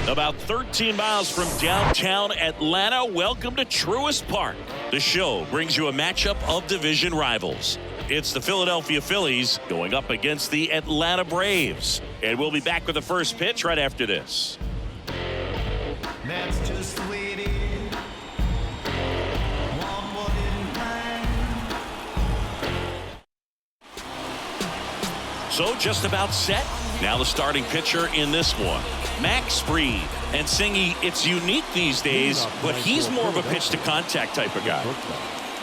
About 13 miles from downtown Atlanta, welcome to Truist Park. The show brings you a matchup of division rivals. It's the Philadelphia Phillies going up against the Atlanta Braves. And we'll be back with the first pitch right after this. That's just the way it is. One more in time. So just about set. Now the starting pitcher in this one, Max Fried. And Singy, it's unique these days, but he's more of a pitch-to-contact type of guy.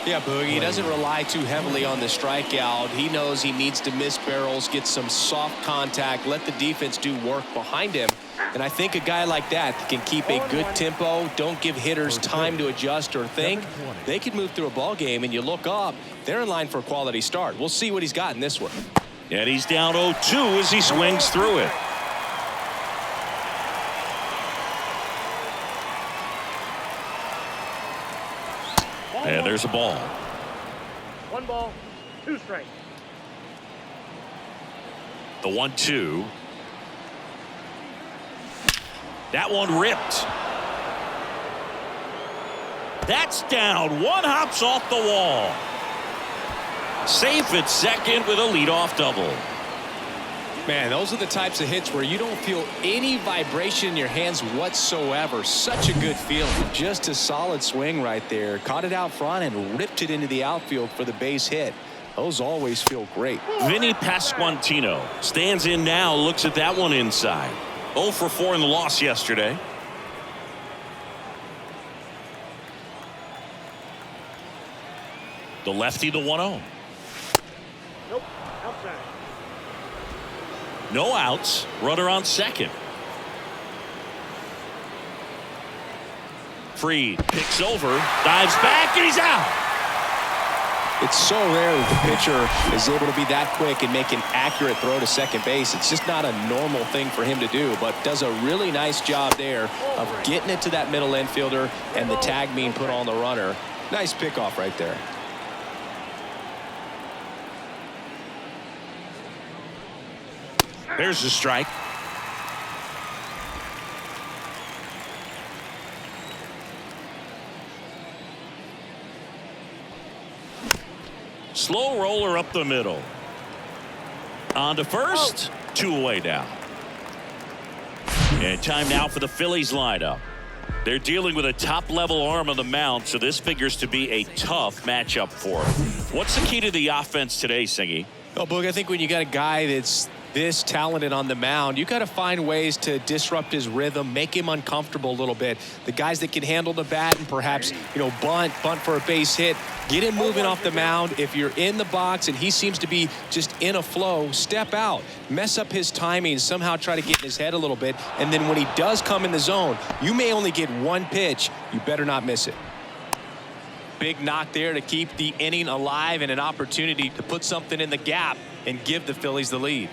Yeah, Boogie, he doesn't rely too heavily on the strikeout. He knows he needs to miss barrels, get some soft contact, let the defense do work behind him. And I think a guy like that can keep a good tempo, don't give hitters time to adjust or think. They could move through a ball game, and you look up, they're in line for a quality start. We'll see what he's got in this one. And he's down 0-2 as he swings through it. And there's a ball. 1 ball, 2 strikes. The 1-2. That one ripped. That's down. One hops off the wall. Safe at second with a leadoff double. Man, those are the types of hits where you don't feel any vibration in your hands whatsoever. Such a good feeling. Just a solid swing right there. Caught it out front and ripped it into the outfield for the base hit. Those always feel great. Vinny Pasquantino stands in now, looks at that one inside. 0 for 4 in the loss yesterday. The lefty, the 1-0. Nope, outside. No outs, runner on second. Fried picks over, dives back, and he's out. It's so rare that the pitcher is able to be that quick and make an accurate throw to second base. It's just not a normal thing for him to do, but does a really nice job there of getting it to that middle infielder and the tag being put on the runner. Nice pickoff right there. There's the strike. Slow roller up the middle. On to first. 2 away now. And time now for the Phillies lineup. They're dealing with a top-level arm on the mound, so this figures to be a tough matchup for them. What's the key to the offense today, Singy? Oh, Boog, I think when you got a guy that's this talented on the mound, you got to find ways to disrupt his rhythm, make him uncomfortable a little bit. The guys that can handle the bat and perhaps, bunt for a base hit, get him moving off the mound. If you're in the box and he seems to be just in a flow, step out, mess up his timing, somehow try to get in his head a little bit. And then when he does come in the zone, you may only get one pitch. You better not miss it. Big knock there to keep the inning alive and an opportunity to put something in the gap and give the Phillies the lead.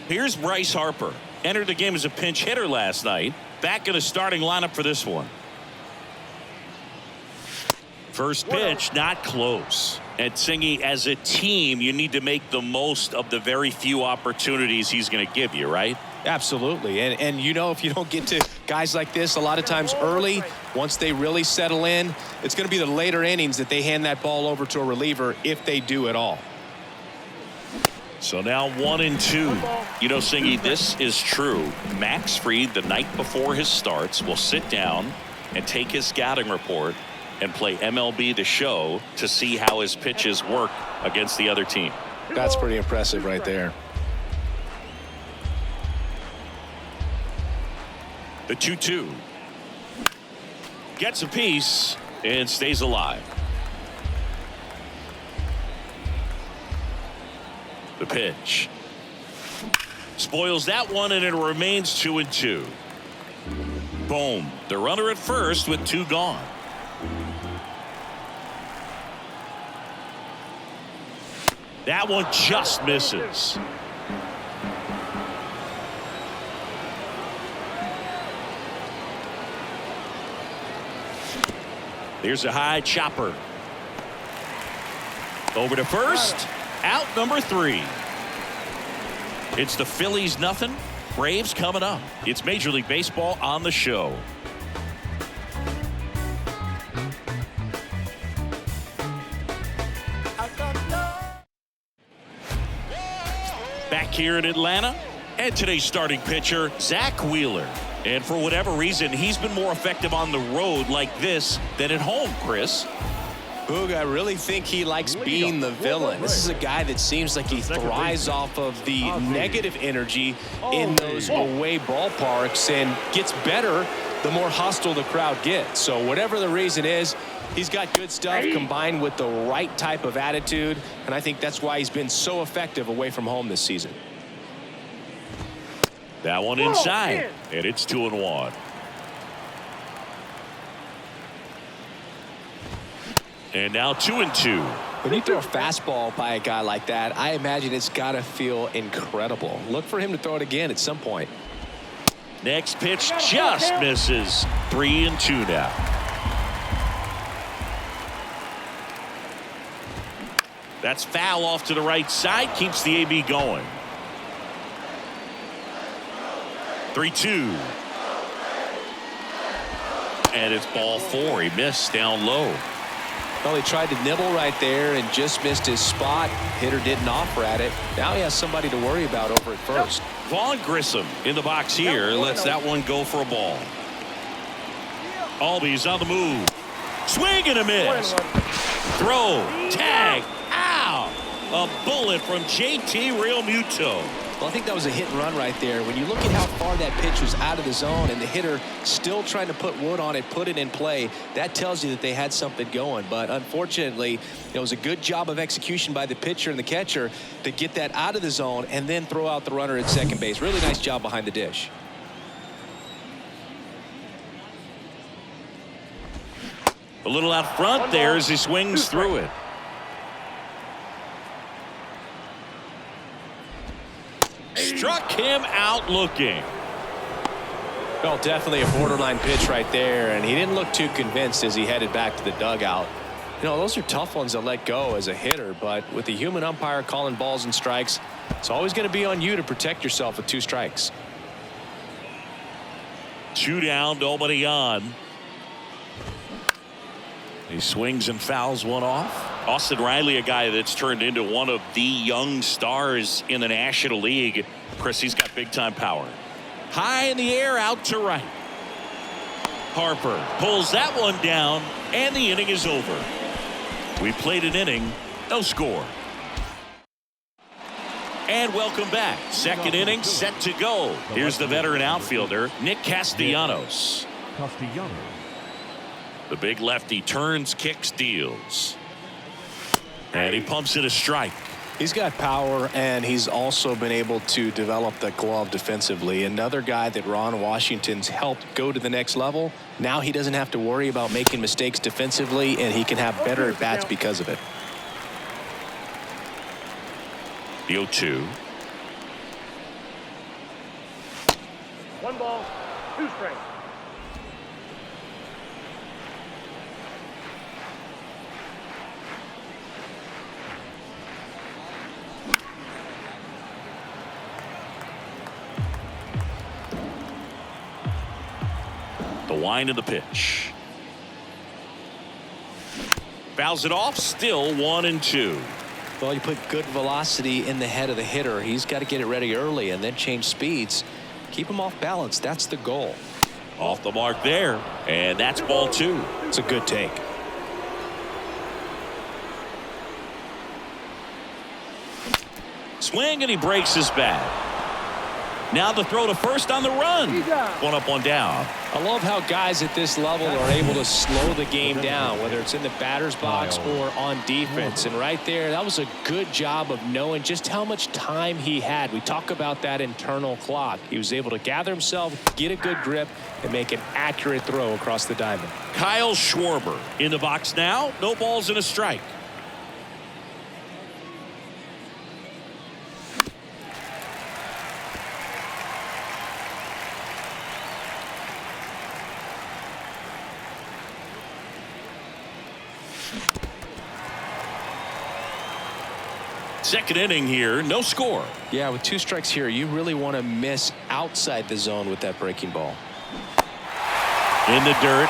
Here's Bryce Harper. Entered the game as a pinch hitter last night. Back in the starting lineup for this one. First pitch, not close. And Singy, as a team, you need to make the most of the very few opportunities he's going to give you, right? Absolutely. And if you don't get to guys like this a lot of times early, once they really settle in, it's going to be the later innings that they hand that ball over to a reliever, if they do at all. So now 1-2. Singy, this is true. Max Fried, the night before his starts, will sit down and take his scouting report and play MLB The Show to see how his pitches work against the other team. That's pretty impressive right there. The 2-2. Gets a piece and stays alive. The pitch. Spoils that one, and it remains 2-2. Boom. The runner at first with 2 gone. That one just misses. There's a high chopper. Over to first. Out number 3. It's the Phillies 0, Braves coming up. It's Major League Baseball on the show. Back here in Atlanta, and today's starting pitcher, Zach Wheeler. And for whatever reason, he's been more effective on the road like this than at home, Chris. Boog, I really think he likes being the villain. This is a guy that seems like he thrives off of the negative energy in those away ballparks and gets better the more hostile the crowd gets. So whatever the reason is, he's got good stuff combined with the right type of attitude, and I think that's why he's been so effective away from home this season. That one inside, and it's 2-1. And now 2-2. When you throw a fastball by a guy like that, I imagine it's got to feel incredible. Look for him to throw it again at some point. Next pitch just misses. 3-2 now. That's foul off to the right side. Keeps the AB going. 3-2. And it's ball 4. He missed down low. Well, he tried to nibble right there and just missed his spot. Hitter didn't offer at it. Now he has somebody to worry about over at first. Vaughn Grissom in the box here. Lets that one go for a ball. Albies on the move. Swing and a miss. Throw. Tag. Ow. A bullet from JT Realmuto. Well, I think that was a hit and run right there. When you look at how far that pitch was out of the zone and the hitter still trying to put wood on it, put it in play, that tells you that they had something going. But unfortunately, it was a good job of execution by the pitcher and the catcher to get that out of the zone and then throw out the runner at second base. Really nice job behind the dish. A little out front there as he swings through it. Struck him out looking. Well, definitely a borderline pitch right there, and he didn't look too convinced as he headed back to the dugout. You know, those are tough ones to let go as a hitter, but with the human umpire calling balls and strikes, it's always going to be on you to protect yourself with 2 strikes. 2 down, nobody on. He swings and fouls one off. Austin Riley, a guy that's turned into one of the young stars in the National League. Chris, he's got big time power. High in the air, out to right. Harper pulls that one down, and the inning is over. We played an inning, no score. And welcome back. Second inning set to go. Here's the veteran outfielder, Nick Castellanos. The big lefty turns, kicks, deals. And he pumps it a strike. He's got power, and he's also been able to develop the glove defensively. Another guy that Ron Washington's helped go to the next level. Now he doesn't have to worry about making mistakes defensively, and he can have better at-bats because of it. The 0-2. 1 ball, 2 strikes. The wind of the pitch. Fouls it off. Still 1-2. Well, you put good velocity in the head of the hitter. He's got to get it ready early and then change speeds. Keep him off balance. That's the goal. Off the mark there. And that's ball 2. It's a good take. Swing, and he breaks his bat. Now the throw to first on the run. 1 up, 1 down. I love how guys at this level are able to slow the game down, whether it's in the batter's box or on defense. And right there, that was a good job of knowing just how much time he had. We talk about that internal clock. He was able to gather himself, get a good grip, and make an accurate throw across the diamond. Kyle Schwarber in the box now. No balls and a strike. Second inning here, no score. Yeah, with 2 strikes here, you really want to miss outside the zone with that breaking ball. In the dirt.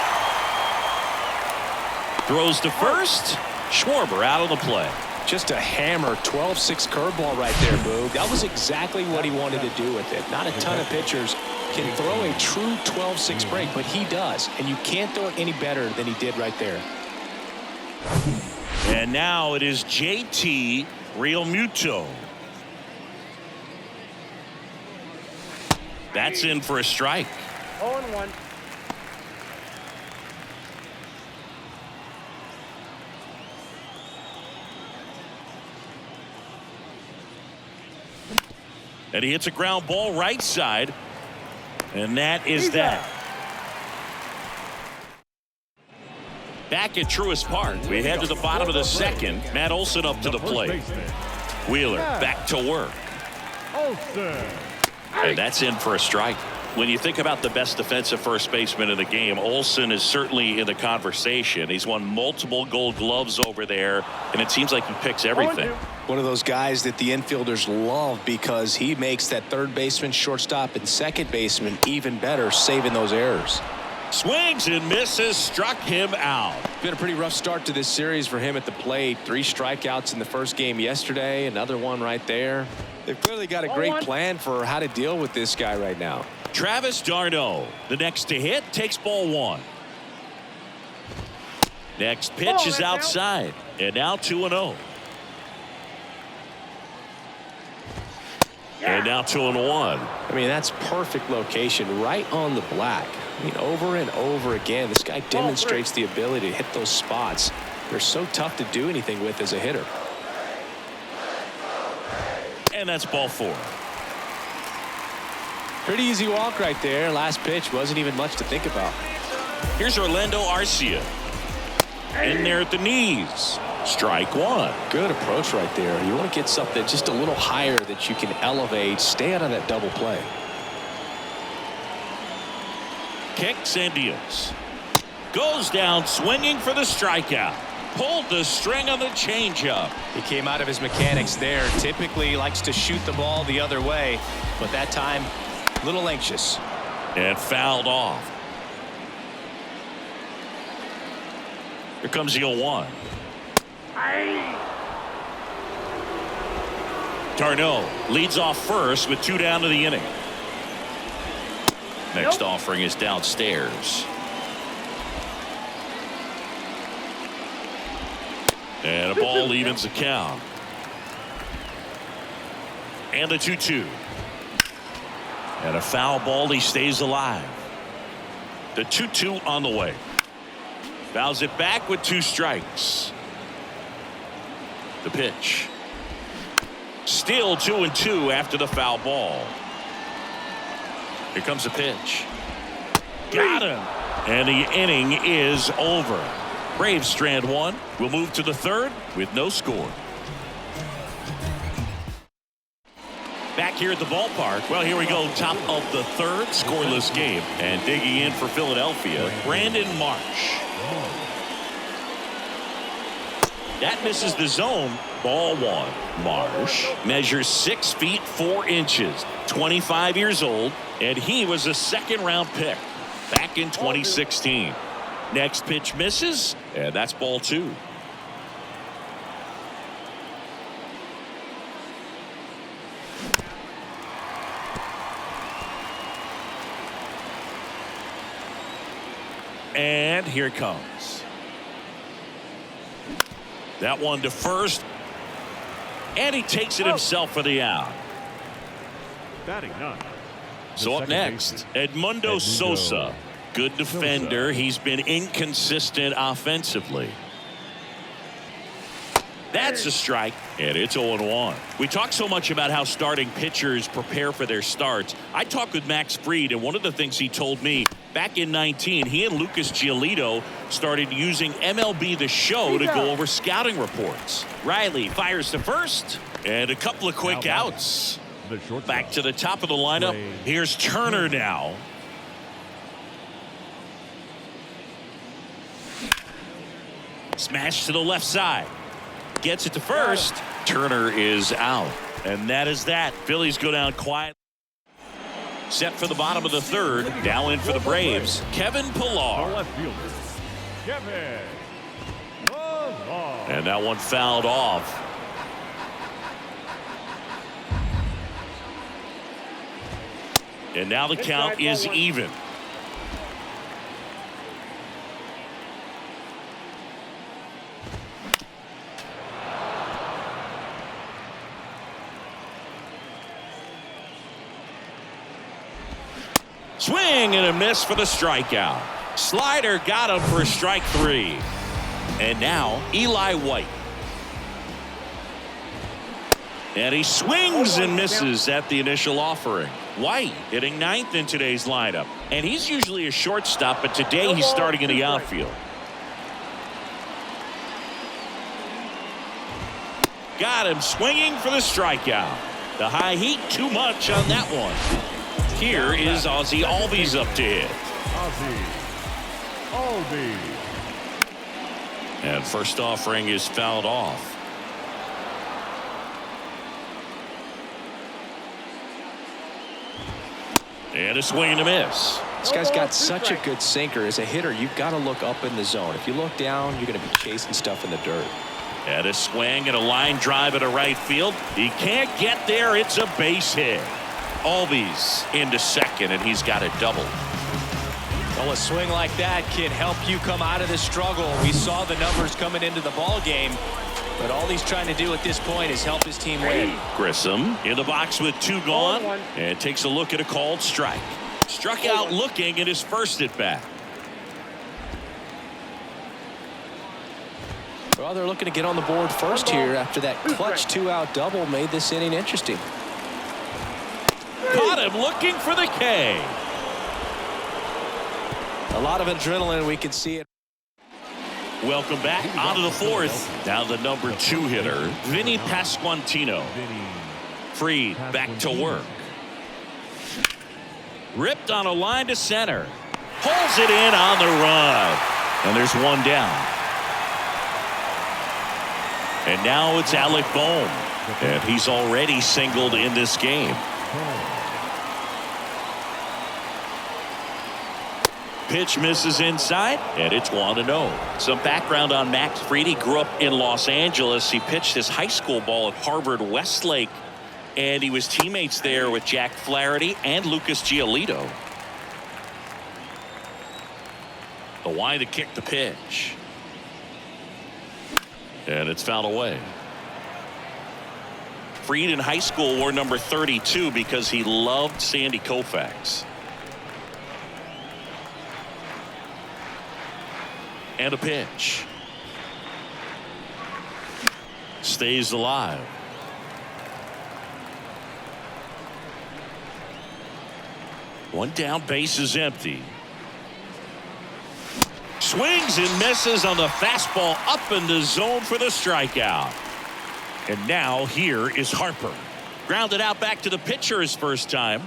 Throws to first. Schwarber out of the play. Just a hammer 12-6 curveball right there, Boog. That was exactly what he wanted to do with it. Not a ton of pitchers can throw a true 12-6 break, but he does. And you can't throw it any better than he did right there. And now it is JT Realmuto. That's in for a strike. 0-1. And he hits a ground ball right side. And that is that. Back at Truist Park, we head to the bottom of the second. Matt Olson up to the plate. Wheeler back to work. And that's in for a strike. When you think about the best defensive first baseman in the game, Olson is certainly in the conversation. He's won multiple Gold Gloves over there, and it seems like he picks everything. One of those guys that the infielders love because he makes that third baseman, shortstop, and second baseman even better, saving those errors. Swings and misses, struck him out. Been a pretty rough start to this series for him at the plate. 3 strikeouts in the first game yesterday, another one right there. They've clearly got a great plan for how to deal with this guy right now. Travis d'Arnaud, the next to hit, takes ball 1. Next pitch is outside, and now 2-0. And now 2-1. I mean, that's perfect location, right on the black. I mean, over and over again, this guy demonstrates the ability to hit those spots. They're so tough to do anything with as a hitter. And that's ball 4. Pretty easy walk right there. Last pitch wasn't even much to think about. Here's Orlando Arcia. In there at the knees. Strike 1. Good approach right there. You want to get something just a little higher that you can elevate. Stay out of that double play. Kicks and deals. Goes down swinging for the strikeout. Pulled the string on the changeup. He came out of his mechanics there. Typically likes to shoot the ball the other way, but that time a little anxious. And fouled off. Here comes the 0-1. d'Arnaud leads off first with 2 down to the inning. Next offering is downstairs. And a ball evens the count. And the 2-2. And a foul ball. He stays alive. The 2-2 on the way. Fouls it back with 2 strikes. The pitch. Still 2-2 after the foul ball. Here comes the pitch. Got him. And the inning is over. Braves strand 1. We'll move to the 3rd with no score. Back here at the ballpark. Well, here we go. Top of the 3rd, scoreless game. And digging in for Philadelphia, Brandon Marsh. That misses the zone. Ball 1. Marsh measures 6 feet 4 inches. 25 years old. And he was a 2nd-round pick back in 2016. Next pitch misses. And that's ball 2. And here it comes. That one to first. And he takes it himself for the out. Batting 9. So up next, Edmundo Sosa. Good defender. He's been inconsistent offensively. That's a strike, and it's 0-1. We talk so much about how starting pitchers prepare for their starts. I talked with Max Fried, and one of the things he told me back in 19, he and Lucas Giolito started using MLB The Show to go over scouting reports. Riley fires to first, and a couple of quick outs. Back to the top of the lineup. Here's Turner now. Smash to the left side. Gets it to first. Turner is out. And that is that. Phillies go down quiet. Set for the bottom of the third. Now in for the Braves, Kevin The Pillar. left fielder, Kevin Pillar. And that one fouled off. And now the count is even. Swing and a miss for the strikeout. Slider got him for strike 3. And now Eli White. And he swings and misses at the initial offering. White hitting 9th in today's lineup. And he's usually a shortstop, but today he's starting in the outfield. Got him swinging for the strikeout. The high heat, too much on that one. Here is Ozzie Albies up to hit. Ozzie Albies. And first offering is fouled off. And a swing and a miss. This guy's got such a good sinker. As a hitter, you've got to look up in the zone. If you look down, you're going to be chasing stuff in the dirt. And a swing and a line drive into right field. He can't get there. It's a base hit. Albies into second, and he's got a double. Well, a swing like that can help you come out of the struggle. We saw the numbers coming into the ball game, but all he's trying to do at this point is help his team win. Grissom in the box with 2 gone, and takes a look at a called strike. Struck out looking at his first at bat. Well, they're looking to get on the board first here after that clutch 2-out double made this inning interesting. Caught him looking for the K. A lot of adrenaline, we can see it. Welcome back onto the 4th. Now the number 2 hitter, Vinny Pasquantino. Freed back to work. Ripped on a line to center. Pulls it in on the run. And there's one down. And now it's Alec Bohm. And he's already singled in this game. Pitch misses inside, and it's 1-0. Some background on Max Fried. He grew up in Los Angeles. He pitched his high school ball at Harvard Westlake, and he was teammates there with Jack Flaherty and Lucas Giolito. The Y to kick the pitch. And it's fouled away. Fried in high school wore number 32 because he loved Sandy Koufax. And a pitch. Stays alive. One down, base is empty. Swings and misses on the fastball up in the zone for the strikeout. And now here is Harper. Grounded out back to the pitcher his first time.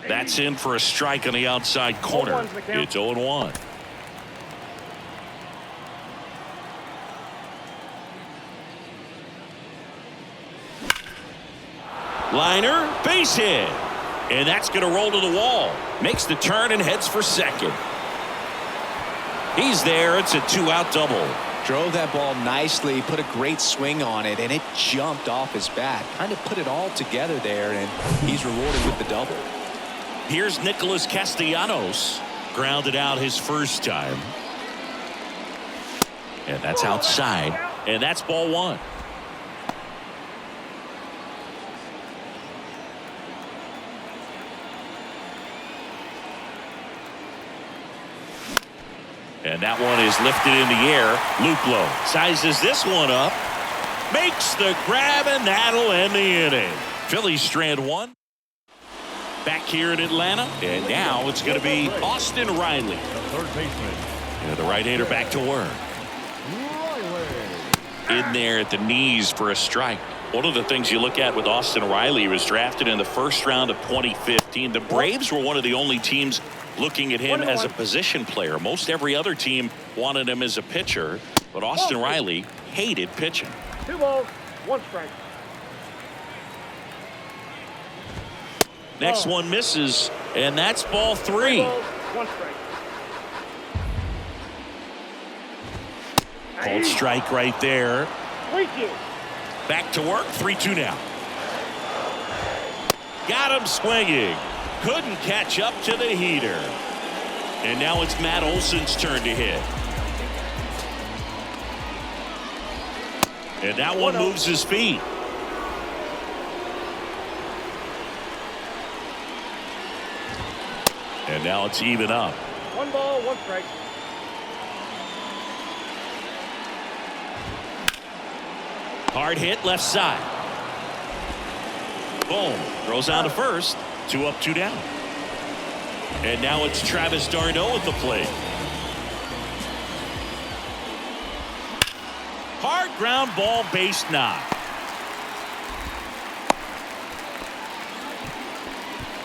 That's in for a strike on the outside corner. It's 0-1. Liner, base hit. And that's going to roll to the wall. Makes the turn and heads for second. He's there. It's a 2-out double. Drove that ball nicely, put a great swing on it, and it jumped off his bat. Kind of put it all together there, and he's rewarded with the double. Here's Nicholas Castellanos. Grounded out his first time. And that's outside. And that's ball 1. And that one is lifted in the air. Luplow sizes this one up. Makes the grab, and that'll end the inning. Phillies strand 1. Back here in Atlanta. And now it's going to be Austin Riley. The third baseman. And the right-hander back to work. In there at the knees for a strike. One of the things you look at with Austin Riley, he was drafted in the first round of 2015. The Braves were one of the only teams looking at him as a position player. Most every other team wanted him as a pitcher, but Austin Riley hated pitching. 2 balls, 1 strike. Next one misses, and that's ball 3. 3 balls, 1 strike. Cold strike right there. 3-2. Back to work, 3-2 now. Got him swinging. Couldn't catch up to the heater. And now it's Matt Olson's turn to hit. And that one moves his feet. And now it's even up. 1 ball, 1 strike. Hard hit left side. Boom. Throws on to first. 2 up, 2 down. And now it's Travis d'Arnaud at the plate. Hard ground ball, base knock.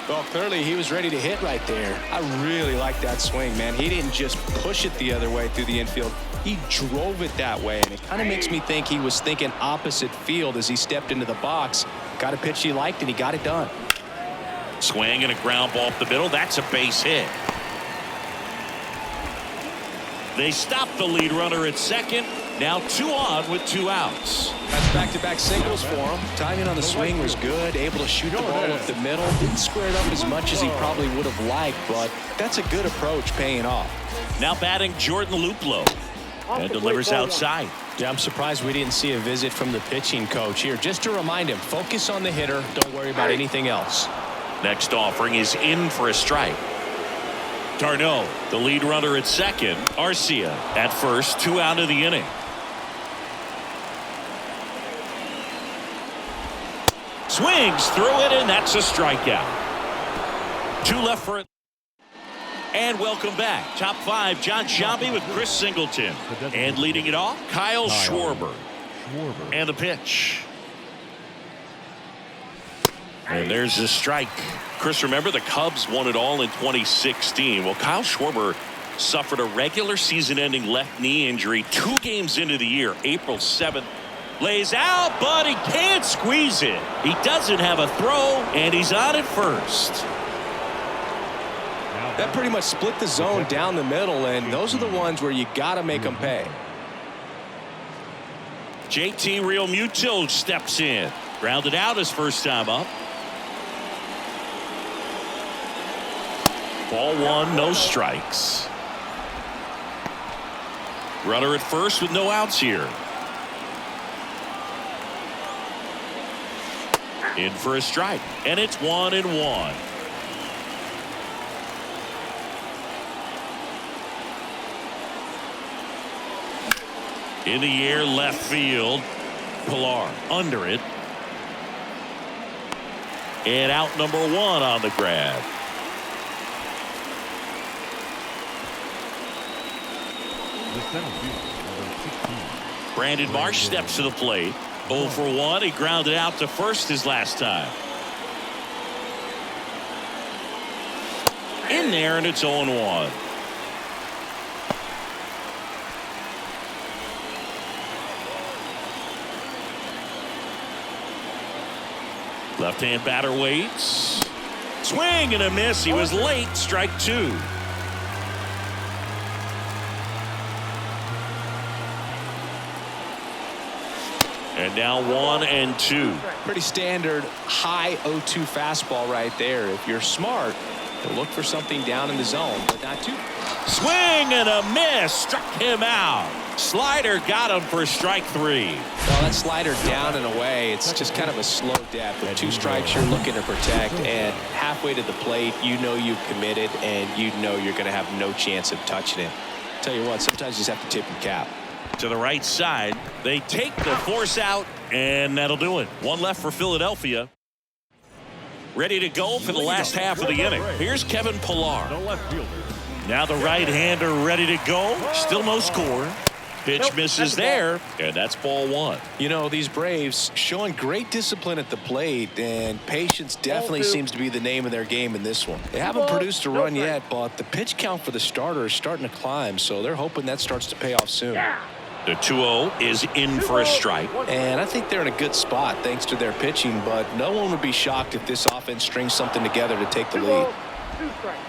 Well, clearly he was ready to hit right there. I really like that swing, man. He didn't just push it the other way through the infield. He drove it that way, and it kind of makes me think he was thinking opposite field as he stepped into the box. Got a pitch he liked, and he got it done. Swing and a ground ball up the middle. That's a base hit. They stop the lead runner at second. Now 2 on with 2 outs. That's back-to-back singles for him. Timing on the swing was good. Able to shoot the ball up the middle. Didn't square it up as much as he probably would have liked, but that's a good approach paying off. Now batting Jordan Luplow. And delivers outside. Yeah, I'm surprised we didn't see a visit from the pitching coach here. Just to remind him, focus on the hitter. Don't worry about anything else. Next offering is in for a strike. d'Arnaud, the lead runner at second. Arcia at first. 2 out of the inning. Swings through it, and that's a strikeout. 2 left for it. And welcome back. Top 5, John Sciambi with Chris Singleton. And leading it off, Kyle Schwarber. And the pitch. And there's the strike. Chris, remember the Cubs won it all in 2016. Well, Kyle Schwarber suffered a regular season-ending left knee injury 2 games into the year. April 7th. Lays out, but he can't squeeze it. He doesn't have a throw, and he's on at first. That pretty much split the zone down the middle, and those are the ones where you got to make them pay. JT Realmuto steps in. Grounded out his first time up. Ball 1, no strikes. Runner at first with no outs here. In for a strike, and it's 1-1. In the air, left field. Pilar under it. And out number 1 on the grab. The center fielder, number 16. Brandon Marsh steps to the plate. 0 for 1. He grounded out to first his last time. In there, and it's 0-1. Left-hand batter waits. Swing and a miss. He was late. Strike 2. And now 1-2. Pretty standard high 0-2 fastball right there. If you're smart, you'll look for something down in the zone, but not too. Swing and a miss. Struck him out. Slider got him for strike 3. Well, that slider down and away, it's just kind of a slow death. With 2 strikes, you're looking to protect, and halfway to the plate, you know you've committed, and you know you're going to have no chance of touching it. Tell you what, sometimes you just have to tip your cap. To the right side. They take the force out, and that'll do it. 1 left for Philadelphia. Ready to go for the last half of the inning. Here's Kevin Pilar. The left fielder. Now the right-hander ready to go. Still no score. Pitch misses there, and that's ball 1. You know, these Braves showing great discipline at the plate, and patience definitely seems to be the name of their game in this one. They haven't produced a run yet, but the pitch count for the starter is starting to climb, so they're hoping that starts to pay off soon. The 2-0 is in for a strike. And I think they're in a good spot thanks to their pitching, but no one would be shocked if this offense strings something together to take the lead. 2 strikes.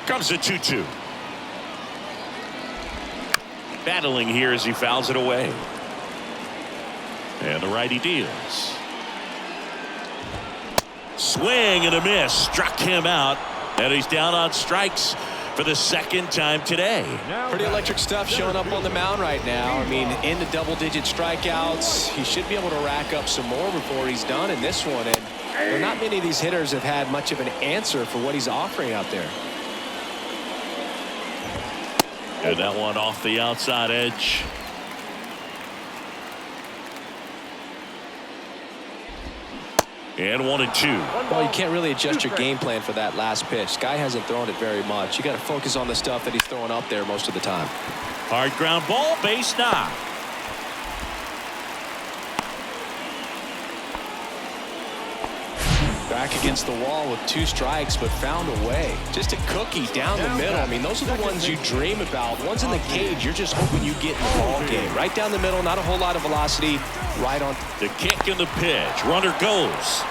Comes the 2-2. Battling here as he fouls it away. And the righty deals. Swing and a miss. Struck him out. And he's down on strikes for the second time today. Pretty electric stuff showing up on the mound right now. I mean, into double-digit strikeouts. He should be able to rack up some more before he's done in this one. And not many of these hitters have had much of an answer for what he's offering out there. And that one off the outside edge. And 1-2. Well, you can't really adjust your game plan for that last pitch. Guy hasn't thrown it very much. You got to focus on the stuff that he's throwing up there most of the time. Hard ground ball, base knock. Back against the wall with 2 strikes, but found a way. Just a cookie down the middle. I mean, those are the ones you dream about. Ones in the cage, you're just hoping you get in the ball game. Right down the middle, not a whole lot of velocity. Right on. The kick and the pitch. Runner goes.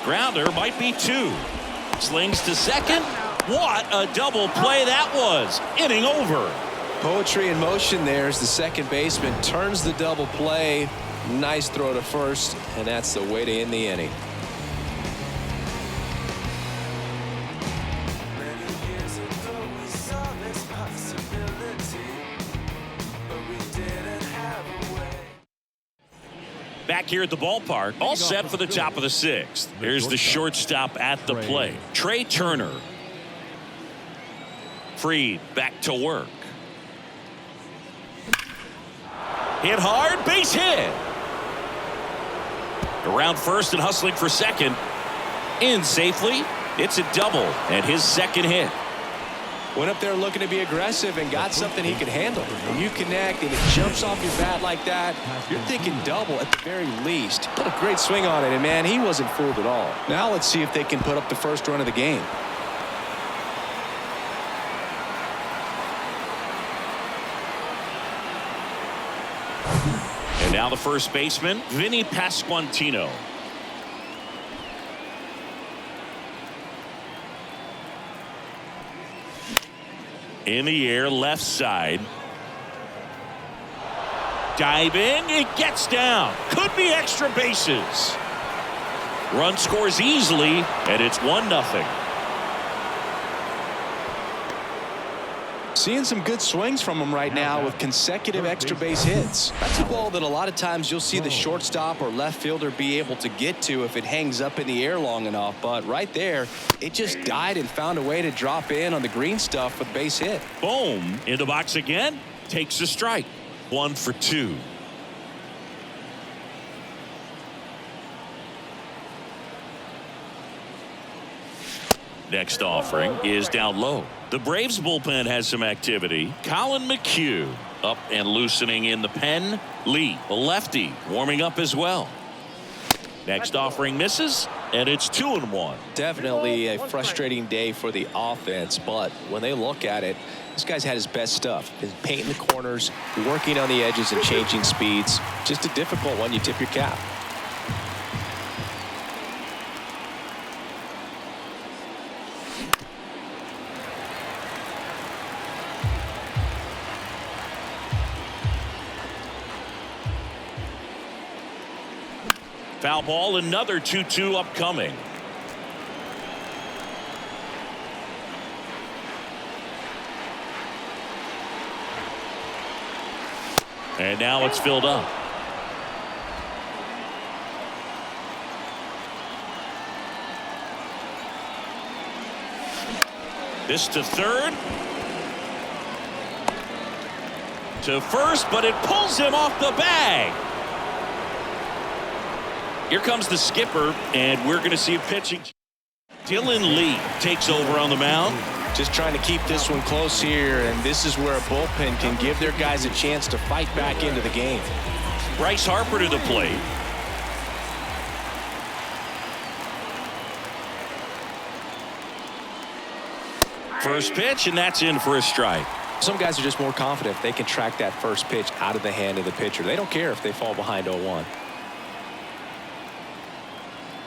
Grounder might be 2. Slings to second. What a double play that was. Inning over. Poetry in motion there as the second baseman turns the double play. Nice throw to first, and that's the way to end the inning. Back here at the ballpark, all set for the top of the 6th. Here's the shortstop at the plate. Trey Turner. Fried back to work. Hit hard, base hit. Around first and hustling for second. In safely. It's a double and his second hit. Went up there looking to be aggressive and got something he could handle. When you connect and it jumps off your bat like that, you're thinking double at the very least. Put a great swing on it, and man, he wasn't fooled at all. Now let's see if they can put up the first run of the game. And now the first baseman, Vinny Pasquantino. In the air, left side. Diving, it gets down. Could be extra bases. Run scores easily, and it's 1-0. Seeing some good swings from him right now with consecutive extra base hits. That's a ball that a lot of times you'll see the shortstop or left fielder be able to get to if it hangs up in the air long enough. But right there, it just died and found a way to drop in on the green stuff with base hit. Boom, in the box again, takes a strike. 1 for 2. Next offering is down low. The Braves bullpen has some activity. Colin McHugh up and loosening in the pen. Lee, a lefty, warming up as well. Next offering misses, and it's 2-1. Definitely a frustrating day for the offense, but when they look at it, this guy's had his best stuff. He's painting the corners, working on the edges and changing speeds. Just a difficult one. You tip your cap. Foul ball, another 2-2 upcoming. And now it's filled up. This to third. To first, but it pulls him off the bag. Here comes the skipper, and we're going to see a pitching. Dylan Lee takes over on the mound. Just trying to keep this one close here, and this is where a bullpen can give their guys a chance to fight back into the game. Bryce Harper to the plate. first pitch, and that's in for a strike. Some guys are just more confident if they can track that first pitch out of the hand of the pitcher. They don't care if they fall behind 0-1.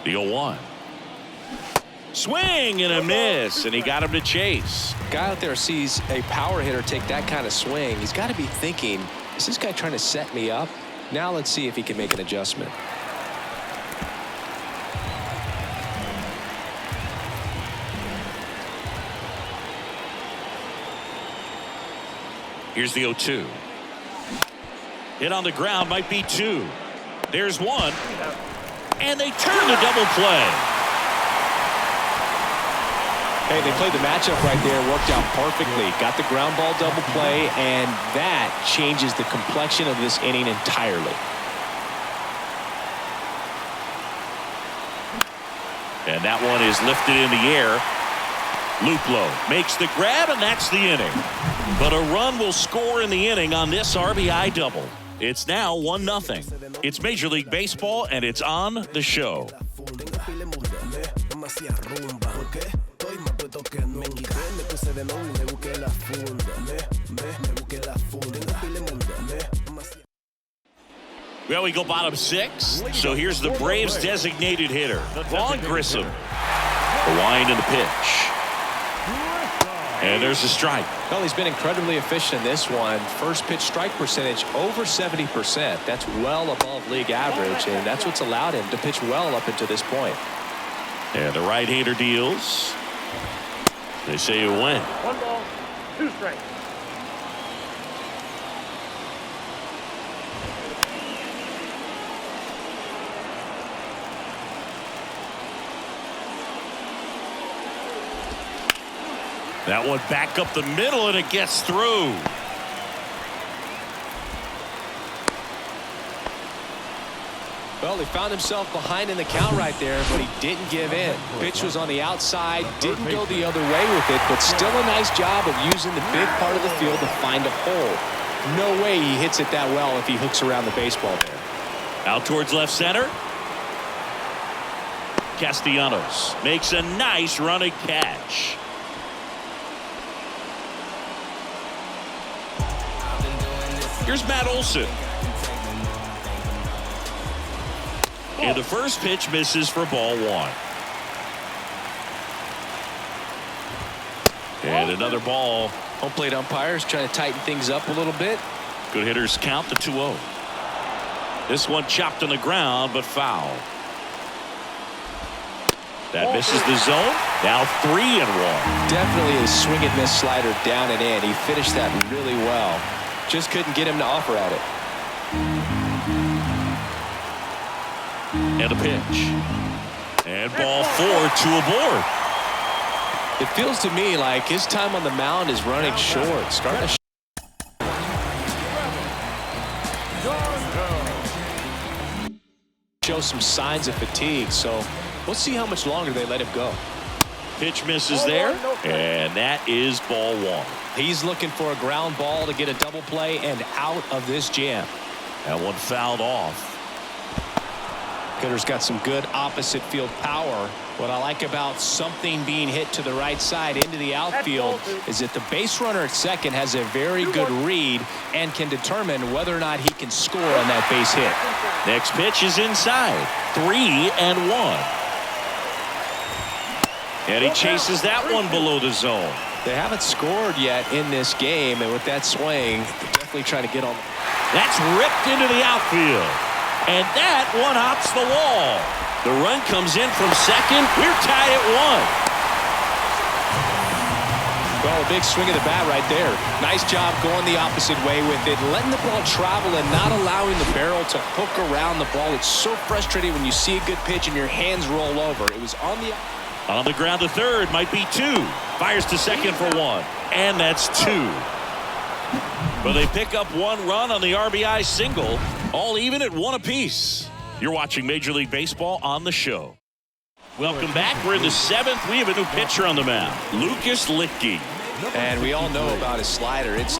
The 0-1. Swing and a miss, and he got him to chase. Guy out there sees a power hitter take that kind of swing. He's got to be thinking, is this guy trying to set me up? Now let's see if he can make an adjustment. Here's the 0-2. Hit on the ground, might be 2. There's 1. And they turn the double play. Hey, they played the matchup right there, worked out perfectly. Got the ground ball double play, and that changes the complexion of this inning entirely. And that one is lifted in the air. Luplow makes the grab, and that's the inning. But a run will score in the inning on this RBI double. It's now 1-0. It's Major League Baseball, and it's on the show. Well, we go bottom 6. So here's the Braves' designated hitter, Vaughn Grissom. The wind and the pitch. And there's a strike. Well, he's been incredibly efficient in this one. First pitch strike percentage over 70%. That's well above league average, and that's what's allowed him to pitch well up until this point. And the right-hander deals. They say you win. 1 ball, 2 strikes. That one back up the middle, and it gets through. Well, he found himself behind in the count right there, but he didn't give in. Pitch was on the outside, didn't go the other way with it, but still a nice job of using the big part of the field to find a hole. No way he hits it that well if he hooks around the baseball there. Out towards left center. Castellanos makes a nice running catch. Here's Matt Olson. And the first pitch misses for ball 1. And another ball. Home plate umpires trying to tighten things up a little bit. Good hitters count the 2-0. This one chopped on the ground, but foul. That misses the zone. Now 3-1. Definitely a swing and miss slider down and in. He finished that really well. Just couldn't get him to offer at it. And a pitch. And ball 4, 2 aboard. It feels to me like his time on the mound is running short. Starting to show some signs of fatigue. So we'll see how much longer they let him go. Pitch misses there. And that is ball 1. He's looking for a ground ball to get a double play and out of this jam. That one fouled off. Hitter's got some good opposite field power. What I like about something being hit to the right side into the outfield is that the base runner at second has a very good read and can determine whether or not he can score on that base hit. Next pitch is inside. 3-1. And he chases that one below the zone. They haven't scored yet in this game, and with that swing, they're definitely trying to get on. That's ripped into the outfield. And that one hops the wall. The run comes in from second. We're tied at 1. Well, a big swing of the bat right there. Nice job going the opposite way with it, letting the ball travel and not allowing the barrel to hook around the ball. It's so frustrating when you see a good pitch and your hands roll over. It was on the ground to third, might be 2. Fires to second for 1. And that's 2. But they pick up 1 run on the RBI single, all even at 1 apiece. You're watching Major League Baseball on the show. Welcome back. We're in the 7th. We have a new pitcher on the mound, Lucas Litke. And we all know about his slider. It's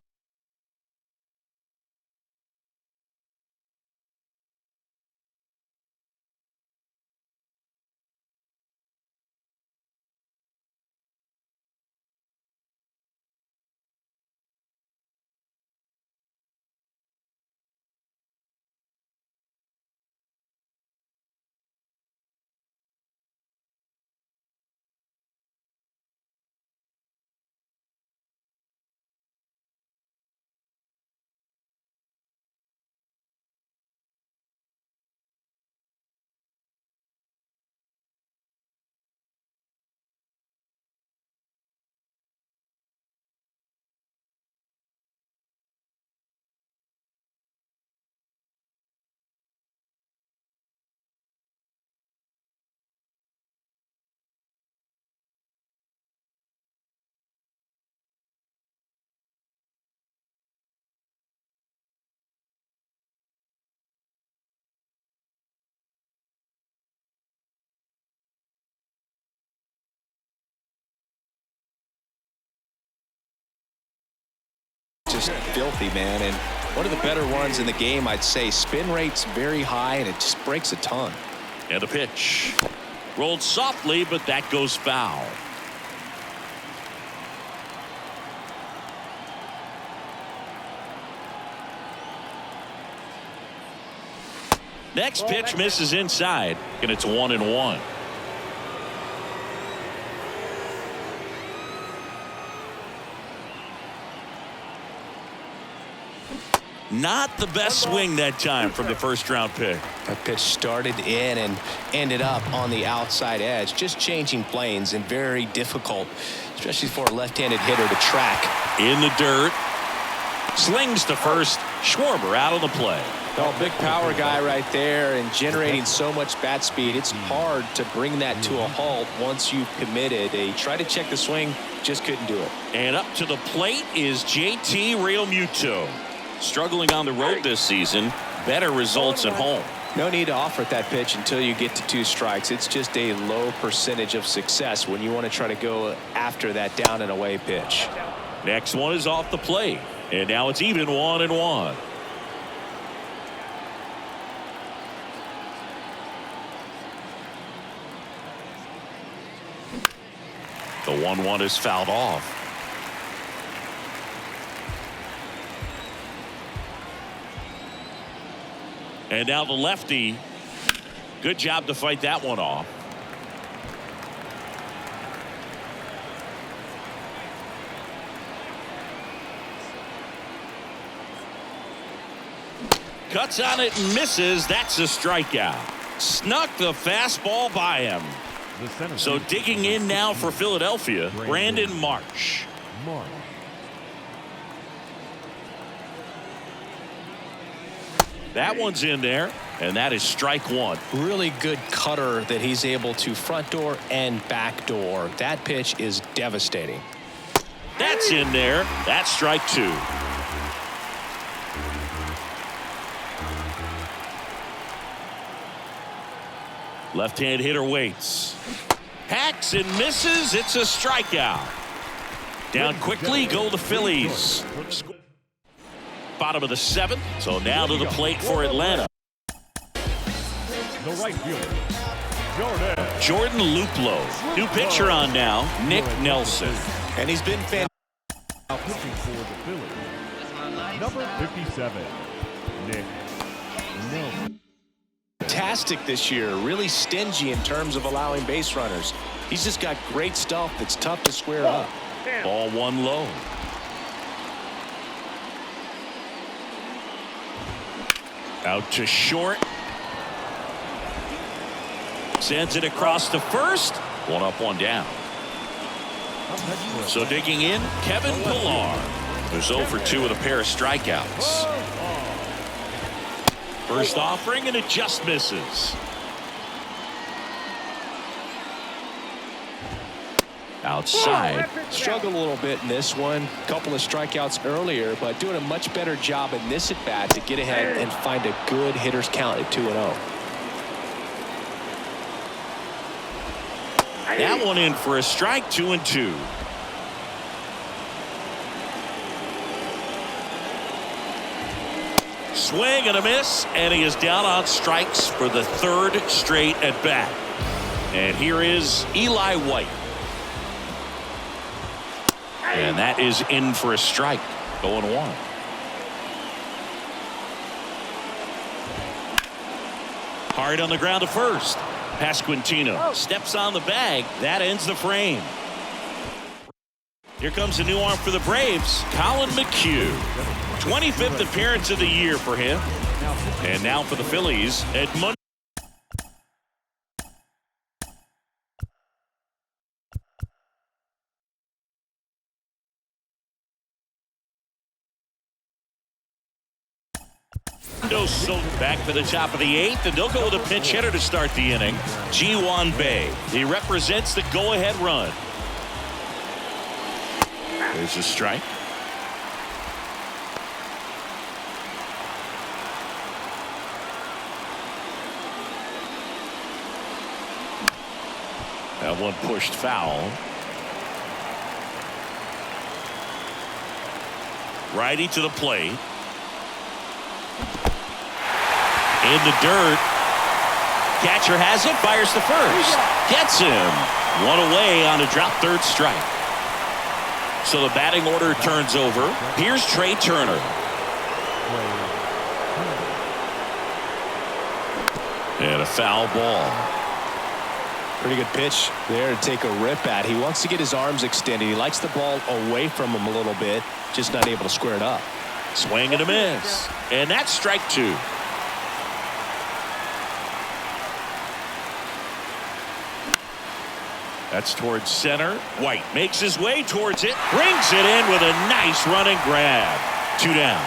just filthy, man. And one of the better ones in the game, I'd say. Spin rate's very high, and it just breaks a ton. And a pitch. Rolled softly, but that goes foul. Next pitch misses inside, and it's 1-1. Not the best swing that time from the first-round pick. That pitch started in and ended up on the outside edge. Just changing planes and very difficult, especially for a left-handed hitter to track. In the dirt. Slings to first. Schwarber out of the play. Oh, big power guy right there and generating so much bat speed. It's hard to bring that to a halt once you've committed. They tried to check the swing, just couldn't do it. And up to the plate is JT Realmuto. Struggling on the road this season. Better results at home. No need to offer that pitch until you get to 2 strikes. It's just a low percentage of success when you want to try to go after that down and away pitch. Next one is off the plate. And now it's even 1-1. The 1-1 is fouled off. And now the lefty. Good job to fight that one off. Cuts on it and misses. That's a strikeout. Snuck the fastball by him. So digging in now for Philadelphia, Brandon Marsh. That one's in there, and that is strike 1. Really good cutter that he's able to front door and back door. That pitch is devastating. That's in there. That's strike 2. Left-hand hitter waits. Hacks and misses. It's a strikeout. Down quickly go the Phillies. Bottom of the 7th. So now to the plate for Atlanta. The right fielder, Jordan Luplow. New pitcher on now, Nick Nelson. And he's been fantastic. pitching for the Phillies. Number 57, Nick Nelson. Fantastic this year. Really stingy in terms of allowing base runners. He's just got great stuff that's tough to square up. Ball 1 low. Out to short. Sends it across to first. 1 up, 1 down. So digging in, Kevin Pillar, who's 0 for 2 with a pair of strikeouts. First offering, and it just misses. Outside. Struggled a little bit in this one. Couple of strikeouts earlier, but doing a much better job in this at bat to get ahead and find a good hitter's count at 2-0. That one in for a strike. 2-2. Swing and a miss, and he is down on strikes for the 3rd straight at bat. And here is Eli White. And that is in for a strike. 0-1. Hard on the ground to first. Pasquantino steps on the bag. That ends the frame. Here comes a new arm for the Braves, Colin McHugh. 25th appearance of the year for him. And now for the Phillies, Edmundo back to the top of the 8th, and they'll go with a pinch hitter to start the inning. Ji-Hwan Bae. He represents the go-ahead run. There's a strike. That one pushed foul. Righty to the plate. In the dirt. Catcher has it, fires to first. Gets him. One away on a drop third strike. So the batting order turns over. Here's Trey Turner. And a foul ball. Pretty good pitch there to take a rip at. He wants to get his arms extended. He likes the ball away from him a little bit, just not able to square it up. Swing and a miss. And that's strike two. That's towards center. White makes his way towards it. Brings it in with a nice running grab. 2 down.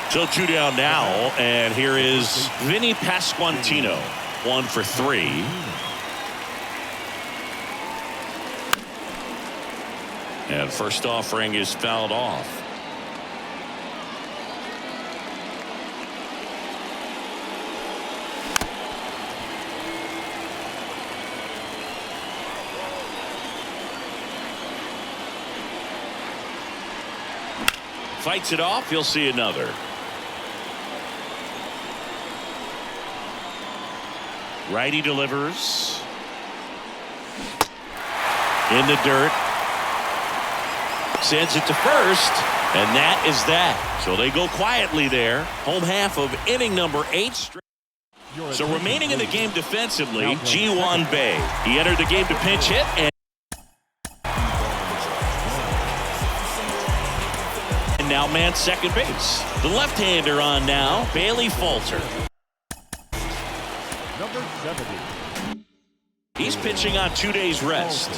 So 2 down now. And here is Vinny Pasquantino. 1 for 3. And first offering is fouled off. Fights it off. He'll see another. Righty delivers. In the dirt. Sends it to first. And that is that. So they go quietly there. Home half of inning number 8. So remaining in the game defensively, Ji-Hwan Bae. He entered the game to pinch hit. And now man second base. The left-hander on now, Bailey Falter. Number 70. He's pitching on 2 days rest.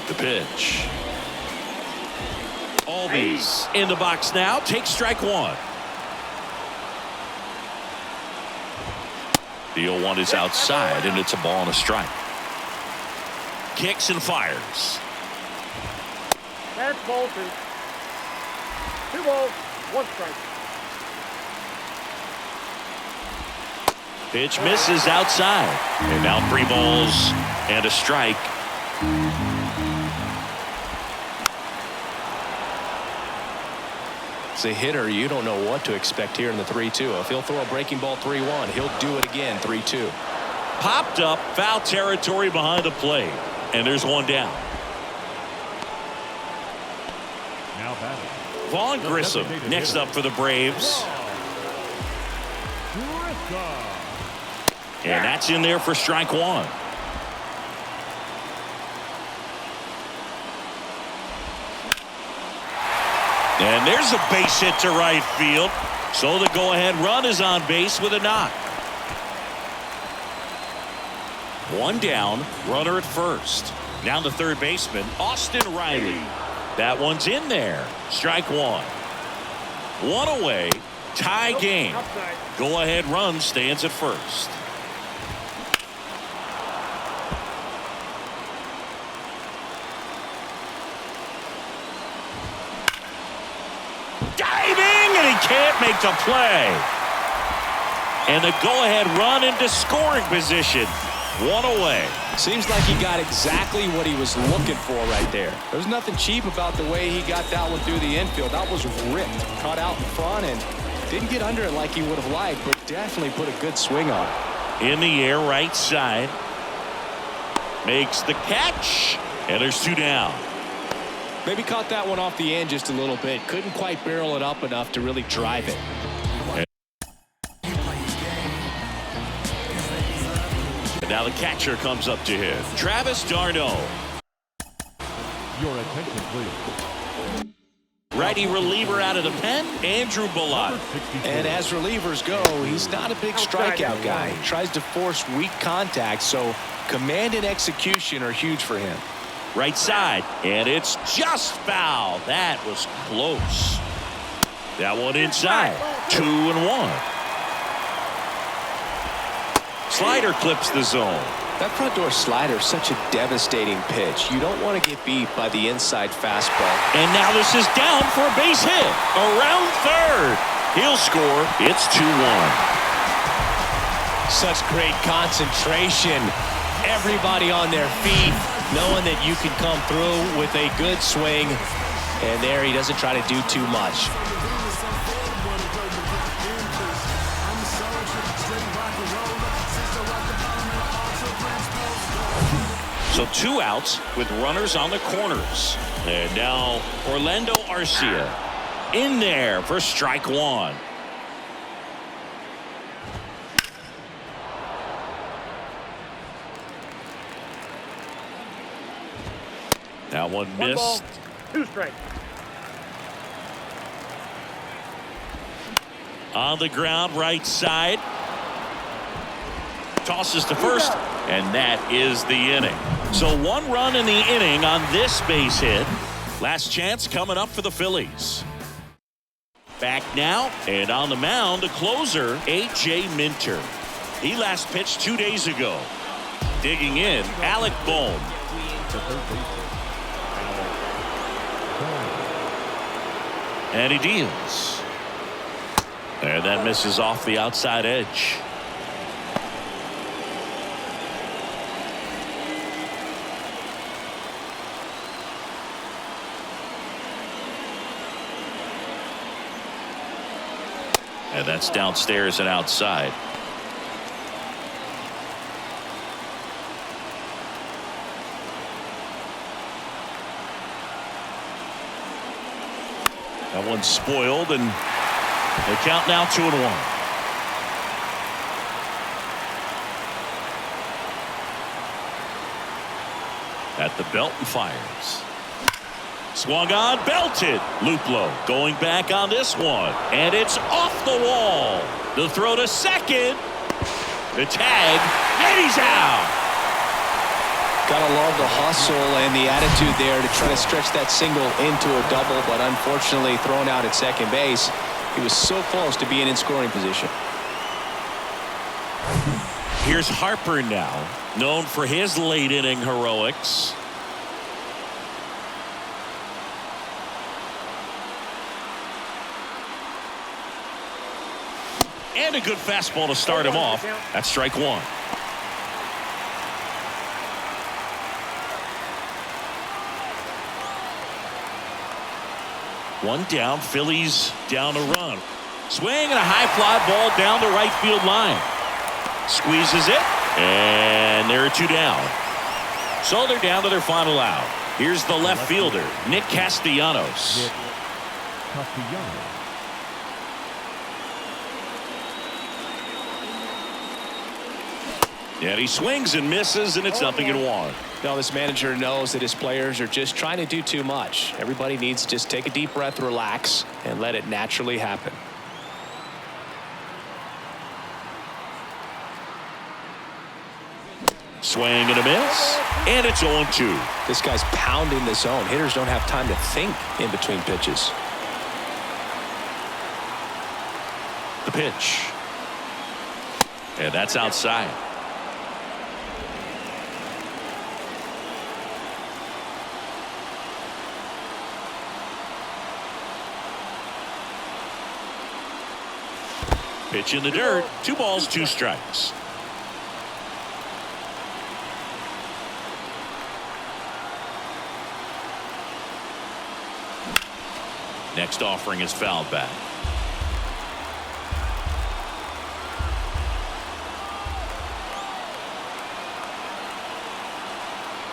The pitch. Albies in the box now. Takes strike one. The 0-1 is outside, and it's a ball and a strike. Kicks and fires. That's Bolton. 2 balls, 1 strike. Pitch misses outside. And now 3 balls and a strike. As a hitter, you don't know what to expect here in the 3-2. If he'll throw a breaking ball 3-1, he'll do it again 3-2. Popped up, foul territory behind the plate. And there's 1 down. Now batting. Vaughn Grissom next up for the Braves. And that's in there for strike 1. And there's a base hit to right field. So the go-ahead run is on base with a knock. 1 down, runner at first. Now the third baseman, Austin Riley. That one's in there. Strike 1. 1 away. Tie game. Go-ahead run stands at first. Diving, and he can't make the play. And the go-ahead run into scoring position. 1 away. Seems like he got exactly what he was looking for right there. There's nothing cheap about the way he got that one through the infield. That was ripped, caught out in front, and didn't get under it like he would have liked, but definitely put a good swing on it. In the air, right side. Makes the catch, and there's 2 down. Maybe caught that one off the end just a little bit. Couldn't quite barrel it up enough to really drive it. And now the catcher comes up to hit. Travis d'Arnaud. Your attention, please. Righty reliever out of the pen, Andrew Bellot. And as relievers go, he's not a big strikeout guy. He tries to force weak contact, so command and execution are huge for him. Right side, and it's just foul. That was close. That one inside. 2-1. Slider clips the zone. That front door slider is such a devastating pitch. You don't want to get beat by the inside fastball. And now this is down for a base hit. Around third. He'll score. It's 2-1. Such great concentration. Everybody on their feet, knowing that you can come through with a good swing And there he doesn't try to do too much. So 2 outs with runners on the corners. And now Orlando Arcia in there for strike 1. Now one One ball, missed. 2 strikes. On the ground, right side. Tosses to first, and that is the inning. So 1 run in the inning on this base hit. Last chance coming up for the Phillies. Back now, and on the mound, the closer, A.J. Minter. He last pitched 2 days ago. Digging in, Alec Bohm. And he deals. And that misses off the outside edge. And that's downstairs and outside. That one's spoiled, and they count now 2-1. At the belt and fires. Swung on, belted. Luplow going back on this one, and it's off the wall. The throw to second. The tag, and he's out. Gotta love the hustle and the attitude there to try to stretch that single into a double, but unfortunately thrown out at second base. He was so close to being in scoring position. Here's Harper now, known for his late inning heroics. And a good fastball to start him off. That's strike 1. One down, Phillies down a run. Swing and a high fly ball down the right field line. Squeezes it, and there are 2 down. So they're down to their final out. Here's the left fielder, Nick Castellanos. And he swings and misses, and it's 0-1. Now this manager knows that his players are just trying to do too much. Everybody needs to just take a deep breath, relax, and let it naturally happen. Swing and a miss, and it's 0-2. This guy's pounding the zone. Hitters don't have time to think in between pitches. The pitch. And that's outside. Pitch in the dirt. 2 balls, 2 strikes. Next offering is fouled back.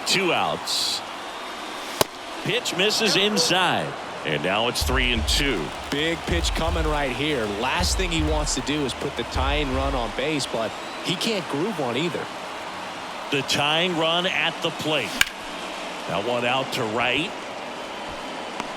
Two outs. Pitch misses inside. And now it's 3-2. Big pitch coming right here. Last thing he wants to do is put the tying run on base, but he can't groove one either. The tying run at the plate. That one out to right.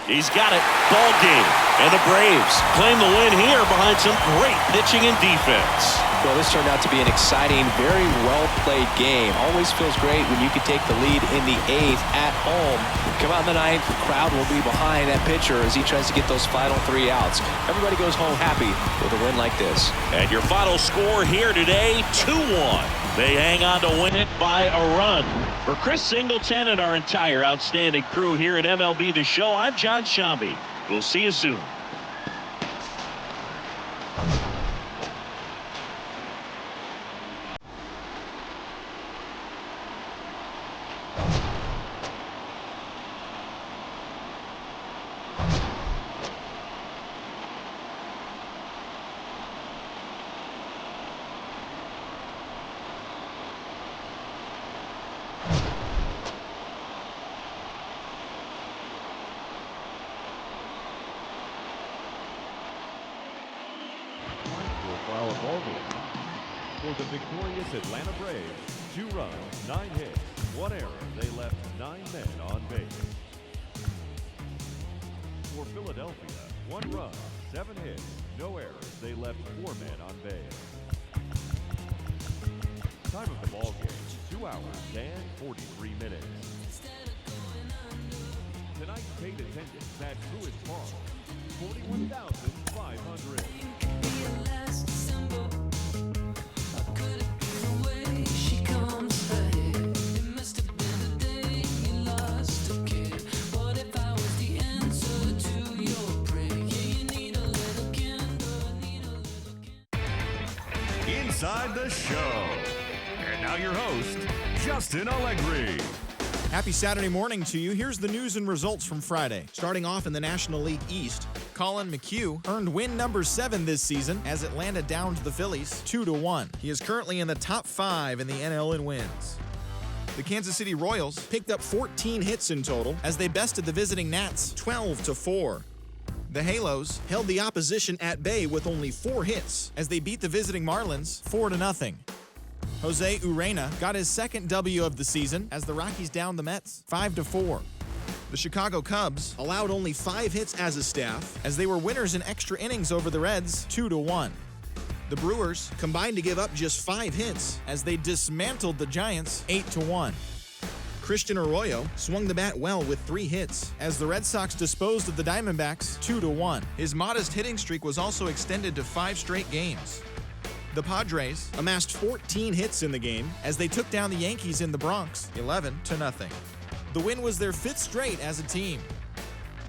He's got it. Ball game. And the Braves claim the win here behind some great pitching and defense. Well, this turned out to be an exciting, very well-played game. Always feels great when you can take the lead in the 8th at home. Come out in the 9th, the crowd will be behind that pitcher as he tries to get those final 3 outs. Everybody goes home happy with a win like this. And your final score here today, 2-1. They hang on to win it by a run. For Chris Singleton and our entire outstanding crew here at MLB The Show, I'm John Shambi. We'll see you soon. our ball game. For the victorious Atlanta Braves, 2 runs, 9 hits, 1 error. They left 9 men on base. For Philadelphia, 1 run, 7 hits, no errors. They left 4 men on base. Time of the ball game, 2 hours and 43 minutes. Tonight's paid attendance at Truist Park, 41,500. Inside the show. And now your host, Justin Allegri. Happy Saturday morning to you. Here's the news and results from Friday. Starting off in the National League East, Colin McHugh earned win number 7 this season as Atlanta downed the Phillies 2-1. He is currently in the top 5 in the NL in wins. The Kansas City Royals picked up 14 hits in total as they bested the visiting Nats 12-4. The Halos held the opposition at bay with only 4 hits as they beat the visiting Marlins 4-0. Jose Urena got his second W of the season as the Rockies downed the Mets 5-4. The Chicago Cubs allowed only 5 hits as a staff as they were winners in extra innings over the Reds 2-1. The Brewers combined to give up just 5 hits as they dismantled the Giants 8-1. Christian Arroyo swung the bat well with 3 hits as the Red Sox disposed of the Diamondbacks 2-1. His modest hitting streak was also extended to 5 straight games. The Padres amassed 14 hits in the game as they took down the Yankees in the Bronx 11-0. The win was their 5th straight as a team.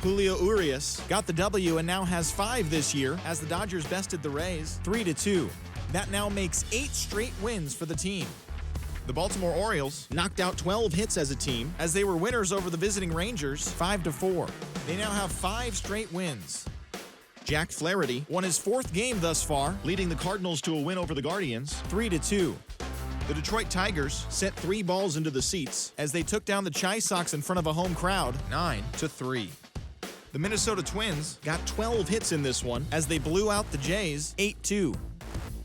Julio Urias got the W and now has 5 this year as the Dodgers bested the Rays 3-2. That now makes 8 straight wins for the team. The Baltimore Orioles knocked out 12 hits as a team as they were winners over the visiting Rangers 5-4. They now have 5 straight wins. Jack Flaherty won his 4th game thus far, leading the Cardinals to a win over the Guardians 3-2. The Detroit Tigers sent 3 balls into the seats as they took down the Chi Sox in front of a home crowd 9-3. The Minnesota Twins got 12 hits in this one as they blew out the Jays 8-2.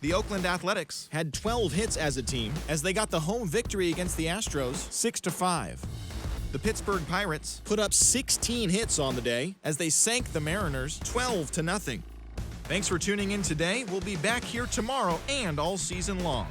The Oakland Athletics had 12 hits as a team as they got the home victory against the Astros 6-5. The Pittsburgh Pirates put up 16 hits on the day as they sank the Mariners 12-0. Thanks for tuning in today. We'll be back here tomorrow and all season long.